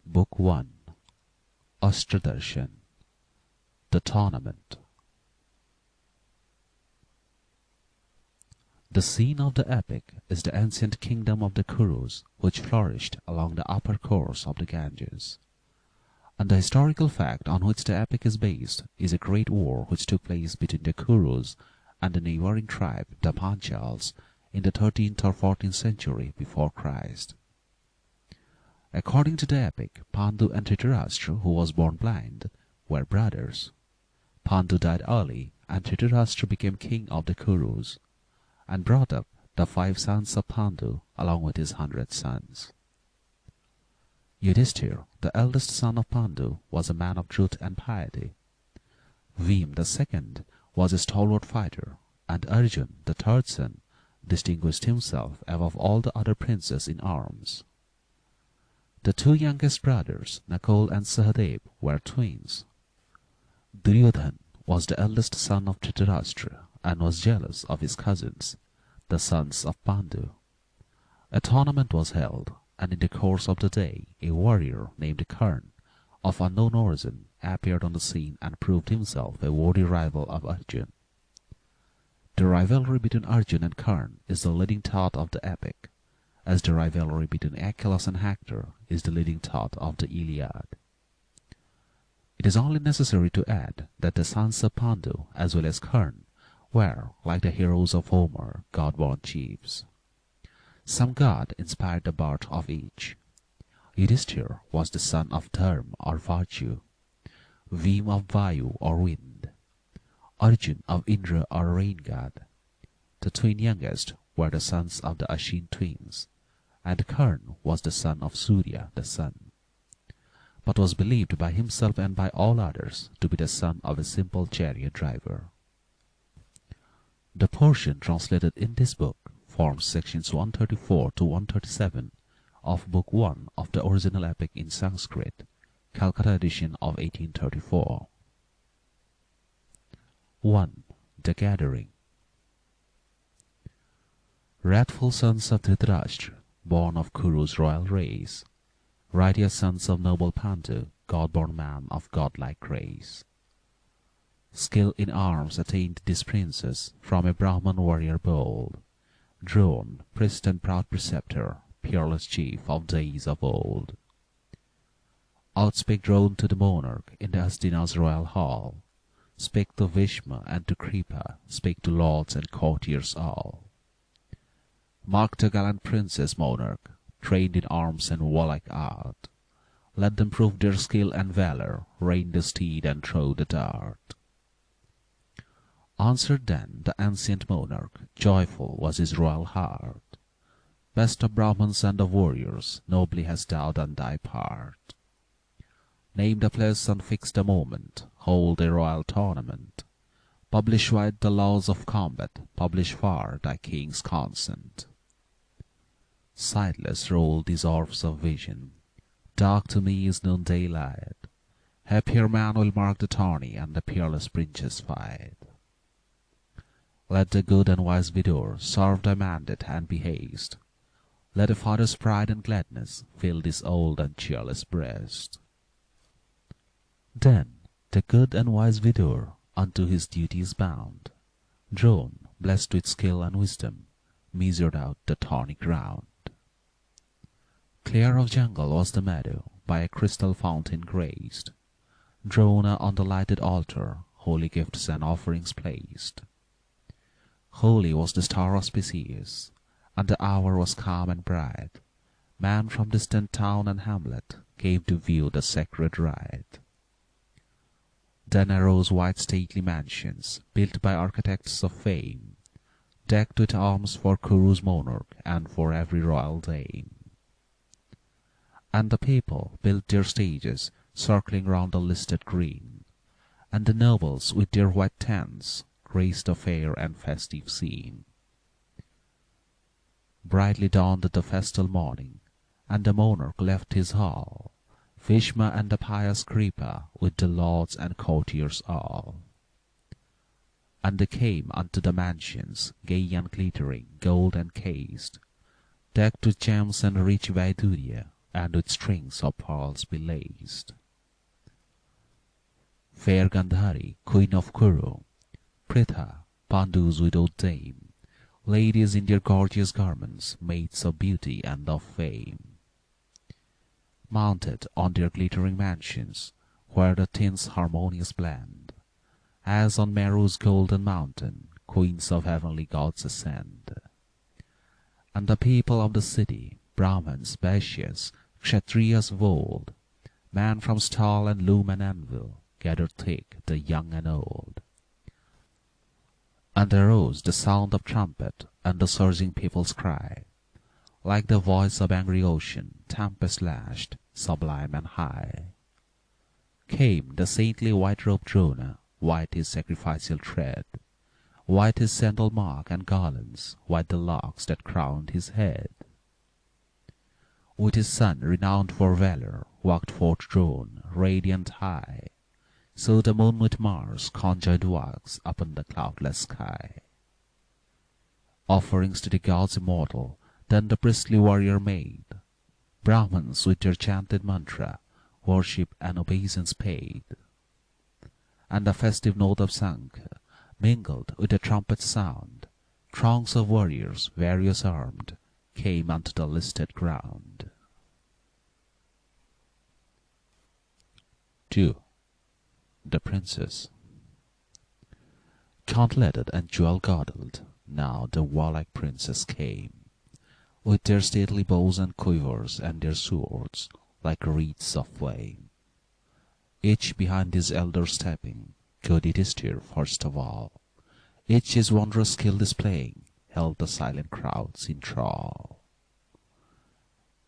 Book-1, AstraDarsana-The Tournament. The scene of the epic is the ancient kingdom of the Kurus, which flourished along the upper course of the Ganges. And the historical fact on which the epic is based is a great war which took place between the Kurus and the neighboring tribe, the Panchals, in the 13th or 14th century before Christ. According to the epic, Pandu and Dhritarashtra, who was born blind, were brothers. Pandu died early, and Dhritarashtra became king of the Kurus, and brought up the 5 sons of Pandu along with his 100 sons. Yudhishthira, the eldest son of Pandu, was a man of truth and piety. Bhima the second was a stalwart fighter, and Arjun, the third son, distinguished himself above all the other princes in arms. The 2 youngest brothers, Nakul and Sahadev, were twins. Duryodhana was the eldest son of Dhritarashtra and was jealous of his cousins, the sons of Pandu. A tournament was held, and in the course of the day a warrior named Karna, of unknown origin, appeared on the scene and proved himself a worthy rival of Arjun. The rivalry between Arjun and Karna is the leading thought of the epic, as the rivalry between Achilles and Hector is the leading thought of the Iliad. It is only necessary to add that the sons of Pandu, as well as Karna, were, like the heroes of Homer, god-born chiefs. Some god inspired the birth of each. Yudhishthira was the son of Dharma or virtue, Bhima of Vayu or wind, Arjun of Indra or rain god. The twin youngest were the sons of the Ashin twins, and Karna was the son of Surya, the sun, but was believed by himself and by all others to be the son of a simple chariot driver. The portion translated in this book forms sections 134 to 137 of Book 1 of the original epic in Sanskrit, Calcutta edition of 1834. 1. The Gathering. Wrathful sons of Dhritarashtra, born of Kuru's royal race, righteous sons of noble Pandu, god-born man of godlike grace. Skill in arms attained these princes from a Brahman warrior bold, Drone, priest and proud preceptor, peerless chief of days of old. Outspake Drone to the monarch in the Hastina's royal hall, spake to Bhishma and to Kripa, spake to lords and courtiers all. Mark the gallant princes, monarch, trained in arms and warlike art. Let them prove their skill and valor, rein the steed and throw the dart. Answered then the ancient monarch, joyful was his royal heart. Best of Brahmins and of warriors, nobly hast thou done thy part. Name the place and fix the moment, hold a royal tournament. Publish wide the laws of combat, publish far thy king's consent. Sightless roll these orbs of vision, dark to me is noonday light. Happier man will mark the tourney and the peerless princes fight. Let the good and wise Vidur serve thy mandate and be haste. Let a father's pride and gladness fill this old and cheerless breast. Then the good and wise Vidur unto his duties bound, Drone, blessed with skill and wisdom, measured out the thorny ground. Clear of jungle was the meadow, by a crystal fountain graced. Drona on the lighted altar, holy gifts and offerings placed. Holy was the star auspicious, and the hour was calm and bright. Man from distant town and hamlet came to view the sacred rite. Then arose white stately mansions, built by architects of fame, decked with arms for Kuru's monarch and for every royal dame. And the people built their stages, circling round the listed green, and the nobles with their white tents graced the fair and festive scene. Brightly dawned the festal morning, and the monarch left his hall, Bhishma and the pious Kripa with the lords and courtiers all. And they came unto the mansions, gay and glittering, gold encased, decked with gems and rich Vaidurya, and with strings of pearls belaced. Fair Gandhari, queen of Kuru, Pritha, Pandu's widowed dame, ladies in their gorgeous garments, maids of beauty and of fame, mounted on their glittering mansions, where the tints harmonious blend, as on Meru's golden mountain, queens of heavenly gods ascend. And the people of the city, Brahmins, Vaishyas, Kshatriyas of old, man from stall and loom and anvil, gathered thick, the young and old. And there rose the sound of trumpet and the surging people's cry, like the voice of angry ocean, tempest-lashed, sublime and high. Came the saintly white-robed Drona, white his sacrificial tread, white his sandal mark and garlands, white the locks that crowned his head. With his son, renowned for valor, walked forth Drone, radiant high, so the moon with Mars conjoined wax upon the cloudless sky. Offerings to the gods immortal, then the priestly warrior made, Brahmins with their chanted mantra, worship and obeisance paid. And the festive note of Sankh, mingled with the trumpet sound, throngs of warriors, various armed, came unto the listed ground. 2. The Princess. Gauntleted and jewel-girdled, now the warlike princes came, with their stately bows and quivers and their swords, like wreaths of flame. Each behind his elder stepping, good Yudhishthir first of all, each his wondrous skill displaying, held the silent crowds in thrall.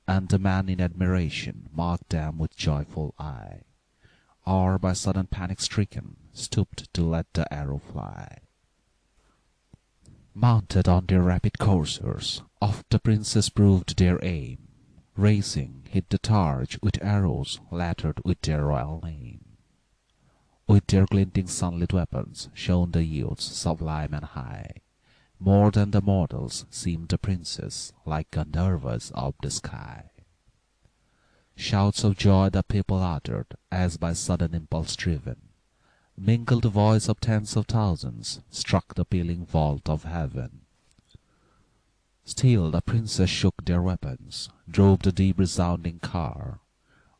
And the man in admiration marked them with joyful eye, or by sudden panic stricken, stooped to let the arrow fly. Mounted on their rapid coursers, oft the princes proved their aim, racing, hit the targe with arrows lettered with their royal name. With their glinting sunlit weapons shone the youths sublime and high, more than the mortals seemed the princes, like Gandharvas of the sky. Shouts of joy the people uttered, as by sudden impulse driven, mingled the voice of tens of thousands, struck the pealing vault of heaven. Still the princes shook their weapons, drove the deep resounding car,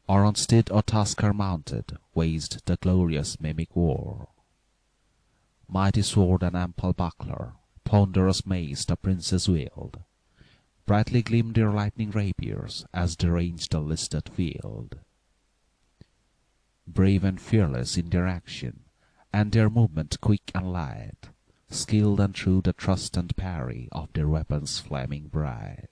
or on steed or tusker mounted, waged the glorious mimic war. Mighty sword and ample buckler, ponderous mace the princes wield, brightly gleamed their lightning rapiers as they ranged the listed field. Brave and fearless in their action, and their movement quick and light, skilled and true the thrust and parry of their weapons flaming bright.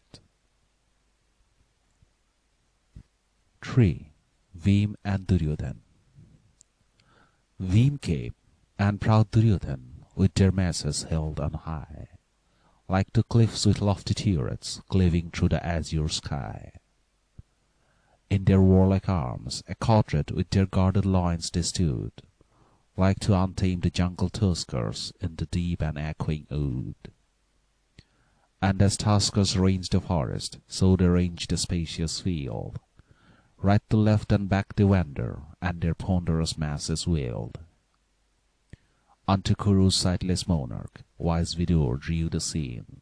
3. Bhim and Duryodhan. Bhim came, and proud Duryodhan, with their masses held on high, like two cliffs with lofty turrets, cleaving through the azure sky. In their warlike arms, accoutred with their guarded loins they stood, like two untamed jungle tuskers in the deep and echoing wood. And as tuskers range the forest, so they range the spacious field. Right to left and back they wander, and their ponderous masses wield. Unto Kuru's sightless monarch, wise Vidur drew the scene.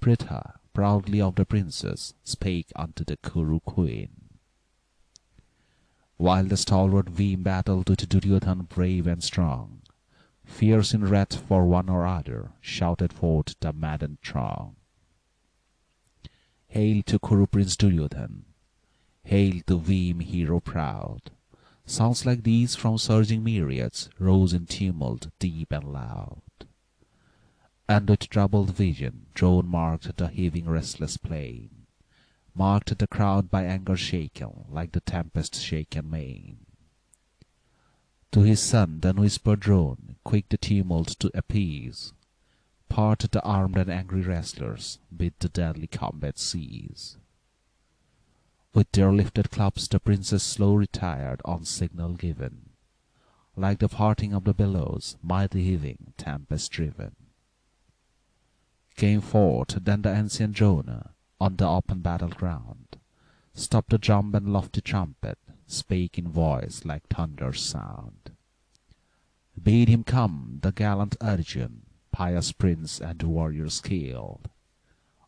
Pritha, proudly of the princes, spake unto the Kuru queen. While the stalwart Bhim battled with Duryodhan brave and strong, fierce in wrath for one or other, shouted forth the maddened throng. Hail to Kuru Prince Duryodhan! Hail to Bhim, hero proud! Sounds like these from surging myriads rose in tumult deep and loud. And with troubled vision Drone marked the heaving restless plain, marked the crowd by anger shaken, like the tempest-shaken main. To his son then whispered Drone, quick the tumult to appease, part the armed and angry wrestlers, bid the deadly combat cease. With their lifted clubs the princes slow retired on signal given, like the parting of the billows, mighty heaving, tempest-driven. Came forth then the ancient Drona on the open battle-ground, Stopped the drum and lofty trumpet, spake in voice like thunder's sound. Bade him come, the gallant Arjun, pious prince and warrior skilled.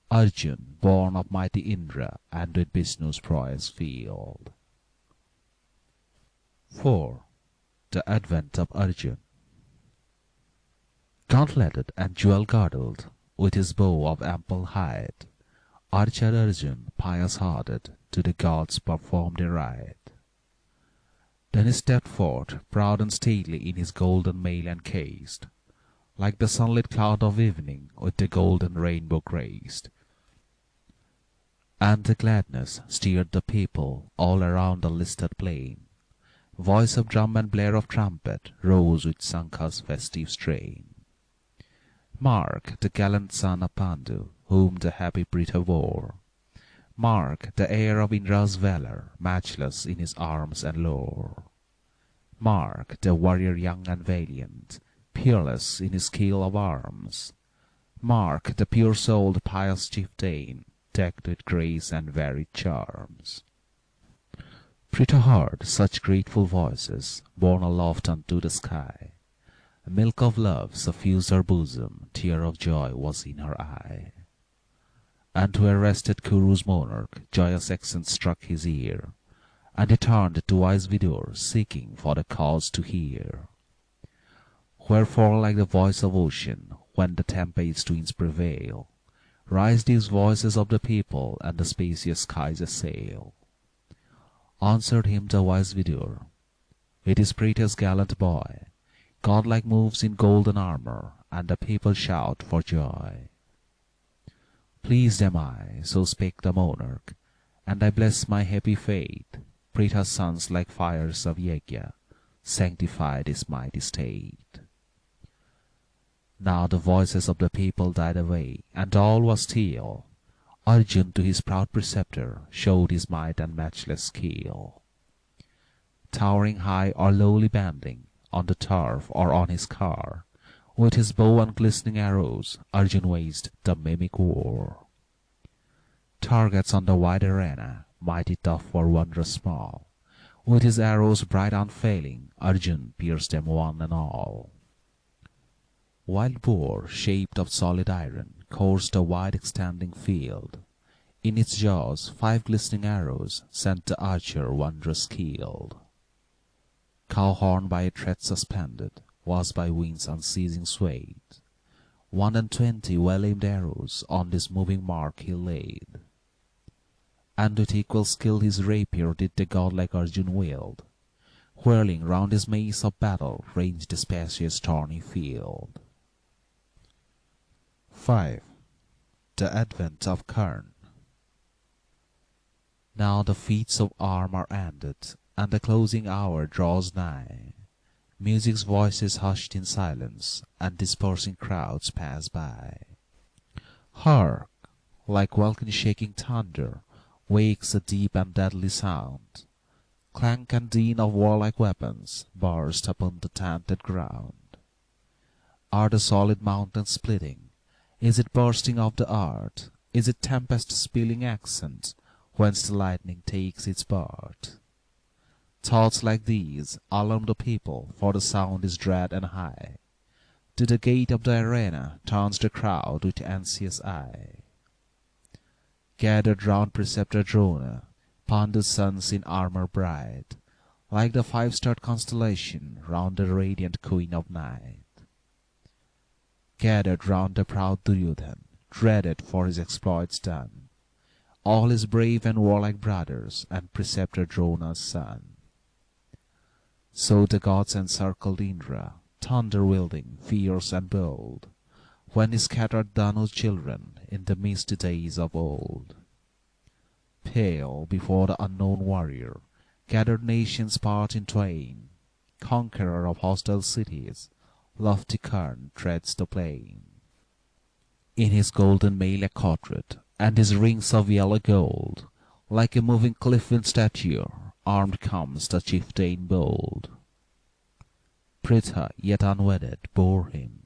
Arjun, born of mighty Indra, and with Vishnu's prowess filled. 4. The Advent of Arjun. Gauntleted and jewel-girdled, with his bow of ample height, archer Arjun, pious-hearted, to the gods performed a rite. Then he stepped forth, proud and stately in his golden mail encased, like the sunlit cloud of evening with the golden rainbow graced. And the gladness stirred the people all around the listed plain. Voice of drum and blare of trumpet rose with Sankha's festive strain. Mark the gallant son of Pandu, whom the happy Pritha bore. Mark the heir of Indra's valour, matchless in his arms and lore. Mark the warrior young and valiant, peerless in his skill of arms. Mark the pure-souled pious chieftain, decked with grace and varied charms. Pritha heard such grateful voices, borne aloft unto the sky. Milk of love suffused her bosom, tear of joy was in her eye. And to arrested Kuru's monarch, joyous accents struck his ear, and he turned to wise Vidur, seeking for the cause to hear. Wherefore, like the voice of ocean, when the tempest winds prevail, rise these voices of the people, and the spacious skies assail. Answered him the wise Vidur, it is Pritha's gallant boy, godlike moves in golden armour, and the people shout for joy. Pleased am I, so spake the monarch, and I bless my happy fate. Pritha's sons like fires of Yajna sanctified his mighty state. Now the voices of the people died away, and all was still. Arjun to his proud preceptor showed his might and matchless skill. Towering high or lowly bending, on the turf or on his car, with his bow and glistening arrows, Arjun waged the mimic war. Targets on the wide arena, mighty tough or wondrous small, with his arrows bright unfailing, Arjun pierced them one and all. Wild boar, shaped of solid iron, coursed a wide extending field. In its jaws 5 glistening arrows sent the archer wondrous skilled. Cow-horn by a thread suspended was by winds unceasing swayed. 21 well-aimed arrows on this moving mark he laid. And with equal skill his rapier did the godlike Arjun wield, whirling round his mace of battle ranged the spacious thorny field. 5. The Advent of Karn. Now the feats of arm are ended, and the closing hour draws nigh. Music's voices hushed in silence, and dispersing crowds pass by. Hark! Like welkin-shaking thunder, wakes a deep and deadly sound. Clank and din of warlike weapons burst upon the tented ground. Are the solid mountains splitting? Is it bursting of the earth? Is it tempest-spilling accent, whence the lightning takes its birth? Thoughts like these alarm the people, for the sound is dread and high. To the gate of the arena turns the crowd with anxious eye. Gathered round Preceptor Drona, Pandu's sons in armour bright, like the 5-starred constellation round the radiant queen of night. Gathered round the proud Duryodhan, dreaded for his exploits done, all his brave and warlike brothers, and Preceptor Drona's son. So the gods encircled Indra, thunder-wielding, fierce and bold, when he scattered Danu's children in the misty days of old. Pale before the unknown warrior, gathered nations part in twain, conqueror of hostile cities, lofty Karn treads the plain. In his golden mail accoutred, and his rings of yellow gold, like a moving cliff in stature, armed comes the chieftain bold. Pritha, yet unwedded, bore him,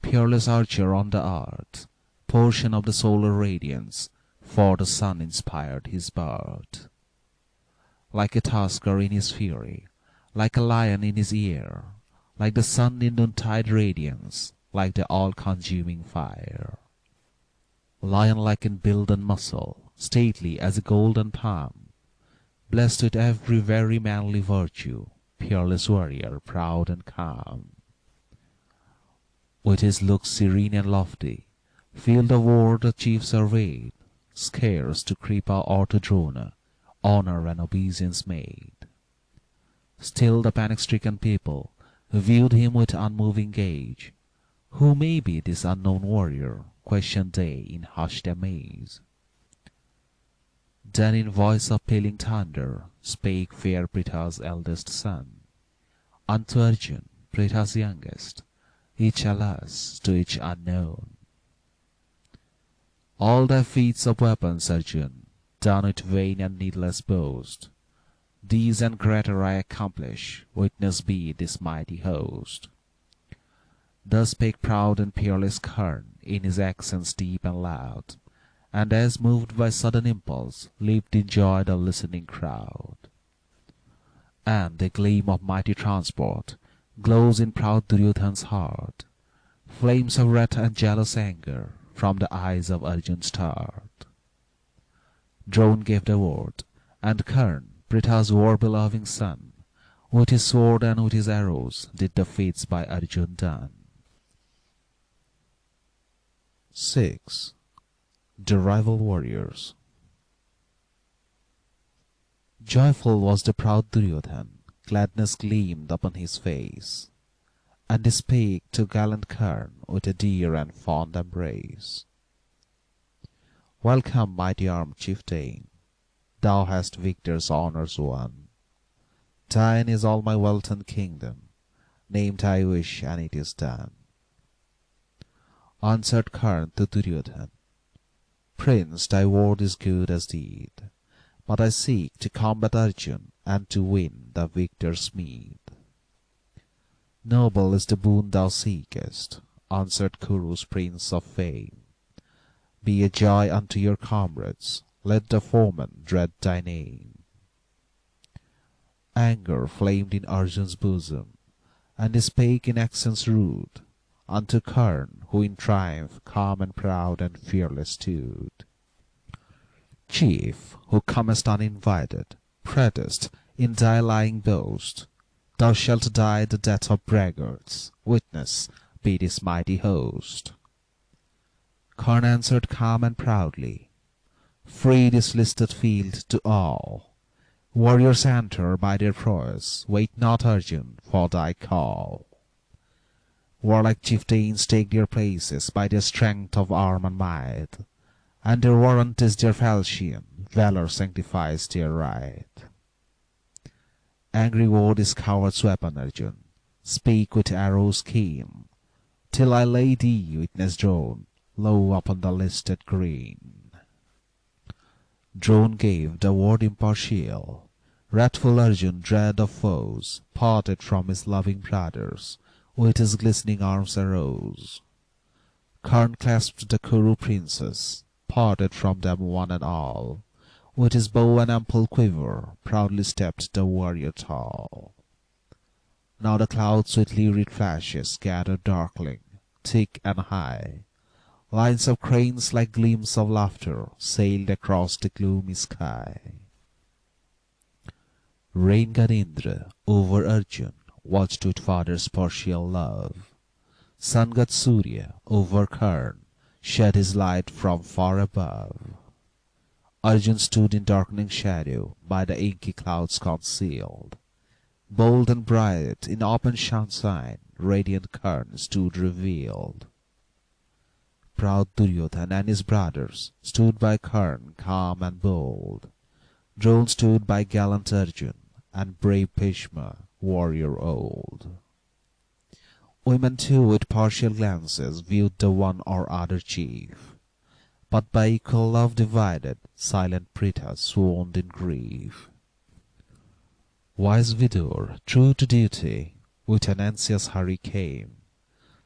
peerless archer on the earth, portion of the solar radiance, for the sun inspired his birth. like a tusker in his fury, like a lion in his ear, like the sun in noontide radiance, like the all-consuming fire. Lion-like in build and muscle, stately as a golden palm, blessed with every very manly virtue, peerless warrior, proud and calm. With his looks serene and lofty, field of war the chief surveyed, scarce to creep or to drone, honor and obeisance made. Still the panic-stricken people viewed him with unmoving gaze. Who may be this unknown warrior? Questioned they in hushed amaze. Then in voice of pealing thunder spake fair Pritha's eldest son, unto Arjun, Pritha's youngest, each alas, to each unknown. All thy feats of weapons, Arjun, done with vain and needless boast, these and greater I accomplish, witness be this mighty host. Thus spake proud and peerless Karn, in his accents deep and loud, and as moved by sudden impulse, leaped in joy the listening crowd. And a gleam of mighty transport glows in proud Duryodhan's heart, flames of wrath and jealous anger from the eyes of Arjun start. Drone gave the word, and Karn, Pritha's war-beloving son, with his sword and with his arrows did the feats by Arjun done. 6. The Rival Warriors. Joyful was the proud Duryodhan, gladness gleamed upon his face, and he spake to gallant Karn with a dear and fond embrace. Welcome, mighty armed chieftain, thou hast victor's honours won. Thine is all my wealth and kingdom, name thy wish and it is done. Answered Karn to Duryodhan, Prince, thy word is good as deed, but I seek to combat Arjun and to win the victor's meed. Noble is the boon thou seekest, answered Kuru's prince of fame. Be a joy unto your comrades, let the foeman dread thy name. Anger flamed in Arjun's bosom, and he spake in accents rude, unto Karn, who in triumph calm and proud and fearless stood. Chief, who comest uninvited, pratest in thy lying boast, thou shalt die the death of braggarts, witness be this mighty host. Karn answered calm and proudly, free this listed field to all. Warriors enter by their prowess, wait not Arjun for thy call. Warlike chieftains take their places by their strength of arm and might, and their warrant is their falchion, valor sanctifies their right. Angry word is coward's weapon, Arjun, speak with arrows keen, till I lay thee, witness Drone, low upon the listed green. Drone gave the word impartial, wrathful Arjun, dread of foes, parted from his loving brothers, with his glistening arms arose. Karn clasped the Kuru princes, parted from them one and all, with his bow and ample quiver, proudly stepped the warrior tall. Now the clouds with lurid flashes gathered darkling, thick and high. Lines of cranes like gleams of laughter sailed across the gloomy sky. Rain god Indra over Arjun watched with father's partial love. Sun god Surya over Karn shed his light from far above. Arjun stood in darkening shadow by the inky clouds concealed. Bold and bright in open sunshine, radiant Karn stood revealed. Proud Duryodhan and his brothers stood by Karn calm and bold. Drone stood by gallant Arjun and brave Bhishma, warrior old. Women too with partial glances viewed the one or other chief, but by equal love divided, silent Pritha swooned in grief. Wise Vidur, true to duty, with an anxious hurry came.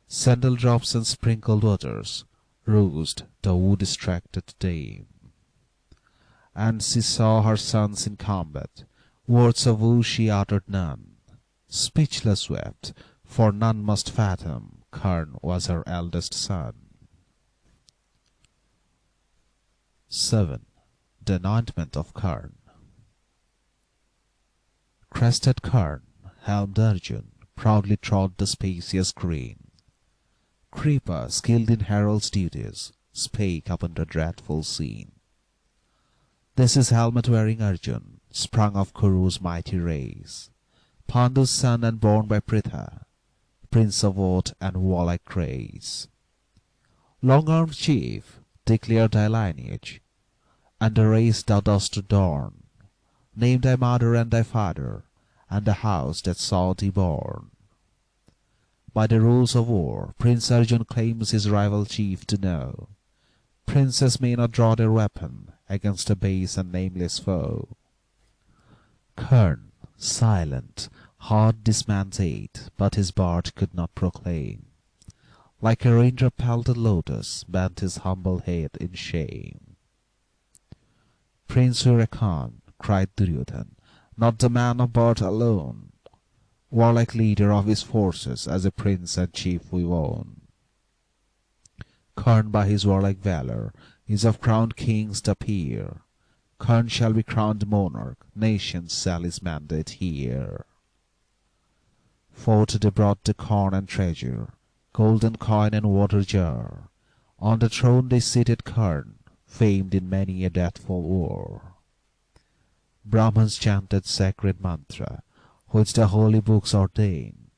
Sandal drops and sprinkled waters roused the woe-distracted dame. And she saw her sons in combat, Words of woe she uttered none, speechless wept, for none must fathom Kern was her eldest son. 7. The Anointment of Kern. Crested Kern, helmed Arjun, proudly trod the spacious green. Kripa, skilled in herald's duties, spake upon the dreadful scene. This is helmet-wearing Arjun, sprung of Kuru's mighty race, Pandu's son and born by Pritha, prince of oath and warlike grace. Long-armed chief, declare thy lineage, and the race thou dost adorn. Name thy mother and thy father, and the house that saw thee born. By the rules of war, Prince Arjun claims his rival chief to know. Princes may not draw their weapon against a base and nameless foe. Kern, silent, heard this man's aid, but his bard could not proclaim. Like a raindrop-pelted lotus, bent his humble head in shame. Prince Hurakan, cried Duryodhan, not the man of birth alone, warlike leader of his forces, as a prince and chief we own. Kern by his warlike valor is of crowned kings the peer. Kern shall be crowned monarch, nations shall his mandate hear. Forth they brought the corn and treasure, golden coin and water jar. On the throne they seated Kern, famed in many a deathful war. Brahmans chanted sacred mantra, which the holy books ordain,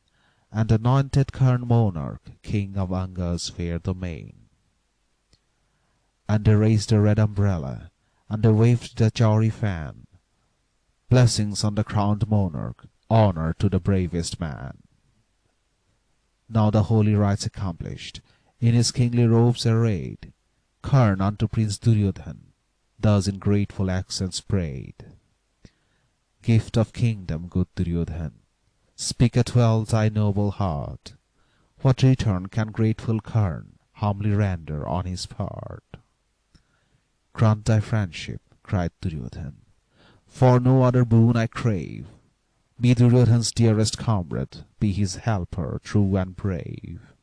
and anointed Kern monarch, king of Anga's fair domain. And they raised the red umbrella, and they waved the jory fan. Blessings on the crowned monarch, honor to the bravest man. Now the holy rites accomplished, in his kingly robes arrayed, Kern unto Prince Duryodhan thus in grateful accents prayed. Gift of kingdom, good Duryodhan, speak at well thy noble heart. What return can grateful Kern humbly render on his part? Grant thy friendship, cried Duryodhan, for no other boon I crave. Be Duryodhan's dearest comrade, be his helper true and brave.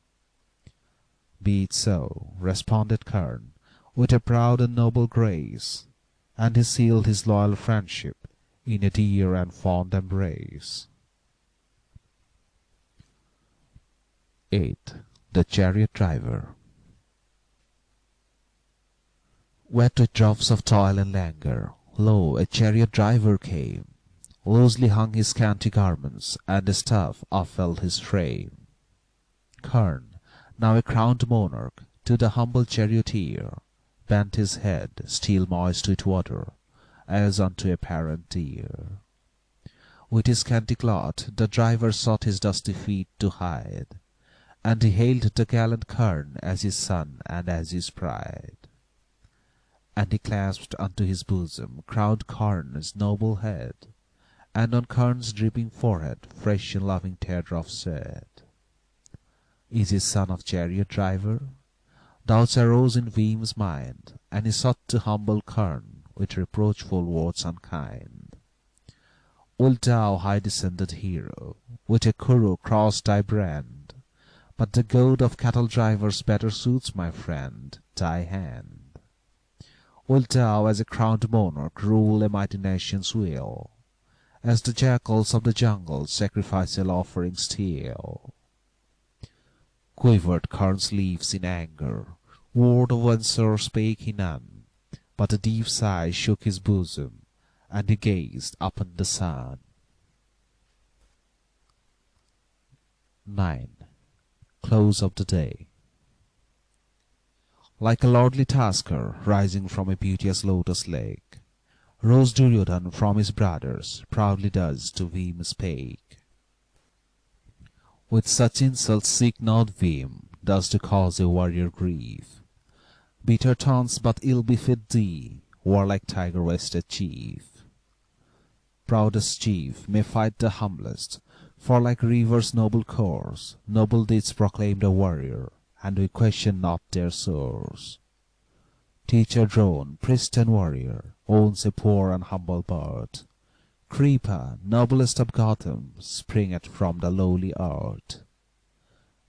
Be it so, responded Kern, with a proud and noble grace, and he sealed his loyal friendship in a dear and fond embrace. 8. The Chariot Driver. Wet with drops of toil and languor, lo, a chariot driver came. Loosely hung his scanty garments, and a staff offheld his frame. Kern, now a crowned monarch, to the humble charioteer bent his head, still moist with water, as unto a parent deer. With his scanty cloth the driver sought his dusty feet to hide, and he hailed the gallant Kern as his son and as his pride. And he clasped unto his bosom crowned Kern's noble head, and on Kern's dripping forehead fresh and loving teardrops said, Is his son of chariot driver? Doubts arose in Bhim's mind, and he sought to humble Kern with reproachful words unkind. Wilt thou, high-descended hero, with a Kuru cross thy brand? But the goad of cattle-drivers better suits, my friend, thy hand. Wilt thou, as a crowned monarch, rule a mighty nation's will, as the jackals of the jungle sacrificial offerings steal? Quivered Kern's leaves in anger, word of answer spake he none, but a deep sigh shook his bosom, and he gazed upon the sun. 9. Close of the day. Like a lordly tasker rising from a beauteous lotus lake, rose Duryodhan from his brothers, proudly thus to Bhim spake. With such insults seek not Bhim, thus to cause a warrior grief. Bitter taunts but ill befit thee, warlike tiger-waisted chief. Proudest chief may fight the humblest, for like river's noble course, noble deeds proclaim the warrior, and we question not their source. Teacher drone, priest and warrior, owns a poor and humble birth. Kripa, noblest of Gotham, springeth from the lowly earth.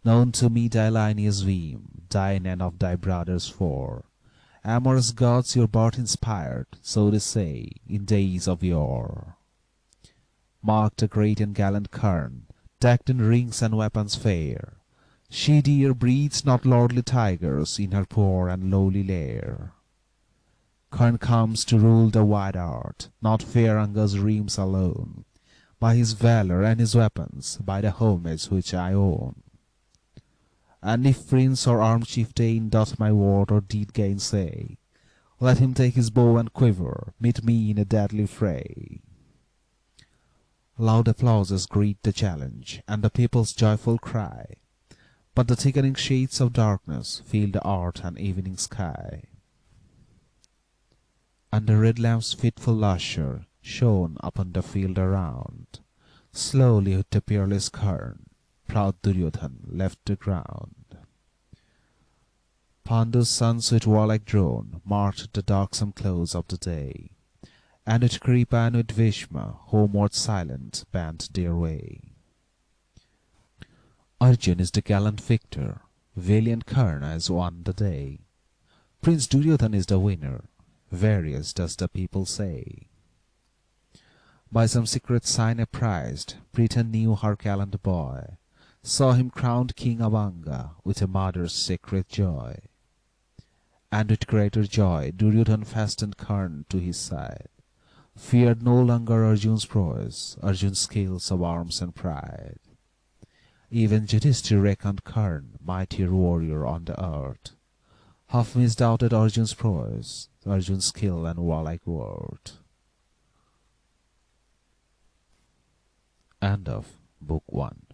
Known to me thy lineage Veem, thine and of thy brothers four. Amorous gods your birth inspired, so they say, in days of yore. Mark the great and gallant Kern, decked in rings and weapons fair. She dear breeds not lordly tigers in her poor and lowly lair. Kern comes to rule the wide earth, not fair Anga's realms alone, by his valor and his weapons, by the homage which I own. And if prince or armed chieftain doth my word or deed gainsay, let him take his bow and quiver, meet me in a deadly fray. Loud applauses greet the challenge, and the people's joyful cry, but the thickening shades of darkness fill the earth and evening sky. And the red lamp's fitful lustre shone upon the field around. Slowly with the peerless Kern, proud Duryodhan left the ground. Pandu's sons with warlike drone marked the darksome close of the day, and with Kripa and with Bhishma homeward silent bent their way. Arjun is the gallant victor, valiant Kern has won the day. Prince Duryodhan is the winner, various does the people say. By some secret sign apprised, Britain knew her gallant boy, saw him crowned king of Anga with a mother's secret joy. And with greater joy Duryodhan fastened Kern to his side, feared no longer Arjun's prowess, Arjun's skills of arms and pride. Even Yudhishthir reckoned Kern mightier warrior on the earth, half misdoubted Arjun's prowess, Arjun's skill and warlike worth. End of Book 1.